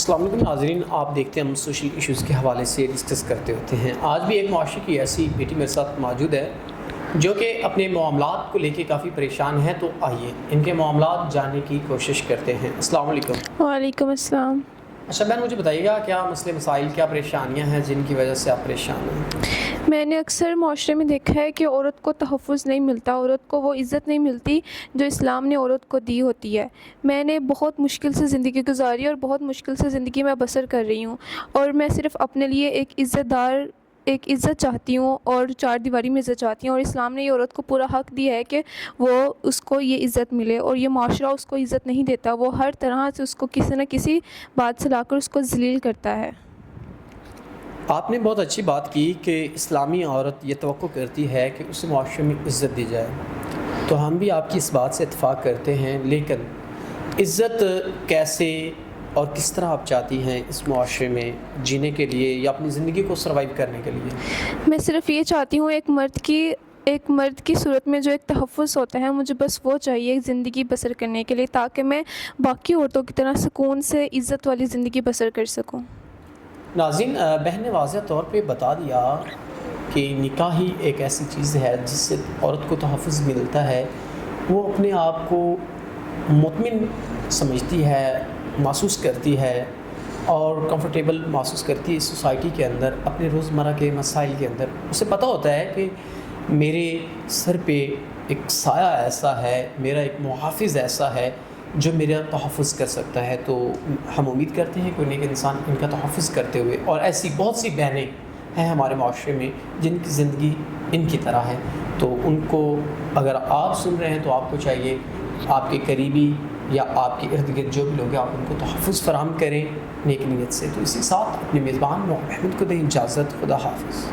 السلام علیکم ناظرین، آپ دیکھتے ہیں ہم سوشل ایشوز کے حوالے سے ڈسکس کرتے ہوتے ہیں۔ آج بھی ایک معاشرے کی ایسی بیٹی میرے ساتھ موجود ہے جو کہ اپنے معاملات کو لے کے کافی پریشان ہے، تو آئیے ان کے معاملات جاننے کی کوشش کرتے ہیں۔ السلام علیکم۔ وعلیکم السلام۔ اچھا بہن، مجھے بتائیے گا کیا مسئلے مسائل، کیا پریشانیاں ہیں جن کی وجہ سے آپ پریشان ہیں؟ میں نے اکثر معاشرے میں دیکھا ہے کہ عورت کو تحفظ نہیں ملتا، عورت کو وہ عزت نہیں ملتی جو اسلام نے عورت کو دی ہوتی ہے۔ میں نے بہت مشکل سے زندگی گزاری اور بہت مشکل سے زندگی میں بسر کر رہی ہوں، اور میں صرف اپنے لیے ایک عزت چاہتی ہوں اور چار دیواری میں عزت چاہتی ہوں، اور اسلام نے یہ عورت کو پورا حق دیا ہے کہ وہ اس کو یہ عزت ملے، اور یہ معاشرہ اس کو عزت نہیں دیتا، وہ ہر طرح سے اس کو کسی نہ کسی بات سے لا کر اس کو ذلیل کرتا ہے۔ آپ نے بہت اچھی بات کی کہ اسلامی عورت یہ توقع کرتی ہے کہ اسے معاشرے میں عزت دی جائے، تو ہم بھی آپ کی اس بات سے اتفاق کرتے ہیں، لیکن عزت کیسے اور کس طرح آپ چاہتی ہیں اس معاشرے میں جینے کے لیے یا اپنی زندگی کو سروائیو کرنے کے لیے؟ میں صرف یہ چاہتی ہوں ایک مرد کی صورت میں جو ایک تحفظ ہوتا ہے، مجھے بس وہ چاہیے ایک زندگی بسر کرنے کے لیے، تاکہ میں باقی عورتوں کی طرح سکون سے عزت والی زندگی بسر کر سکوں۔ ناظرین، بہن نے واضح طور پہ بتا دیا کہ نکاح ہی ایک ایسی چیز ہے جس سے عورت کو تحفظ ملتا ہے، وہ اپنے آپ کو مطمئن سمجھتی ہے، محسوس کرتی ہے اور کمفرٹیبل محسوس کرتی ہے اس سوسائٹی کے اندر، اپنے روزمرہ کے مسائل کے اندر۔ اسے پتہ ہوتا ہے کہ میرے سر پہ ایک سایہ ایسا ہے، میرا ایک محافظ ایسا ہے جو میرا تحفظ کر سکتا ہے۔ تو ہم امید کرتے ہیں کہ نیک انسان ان کا تحفظ کرتے ہوئے، اور ایسی بہت سی بہنیں ہیں ہمارے معاشرے میں جن کی زندگی ان کی طرح ہے، تو ان کو اگر آپ سن رہے ہیں تو آپ کو چاہیے آپ کے قریبی یا آپ کے ارد گرد جو بھی لوگ ہیں، آپ ان کو تحفظ فراہم کریں نیک نیت سے۔ تو اسی ساتھ اپنے میزبان محمد احمد کو دیں اجازت۔ خدا حافظ۔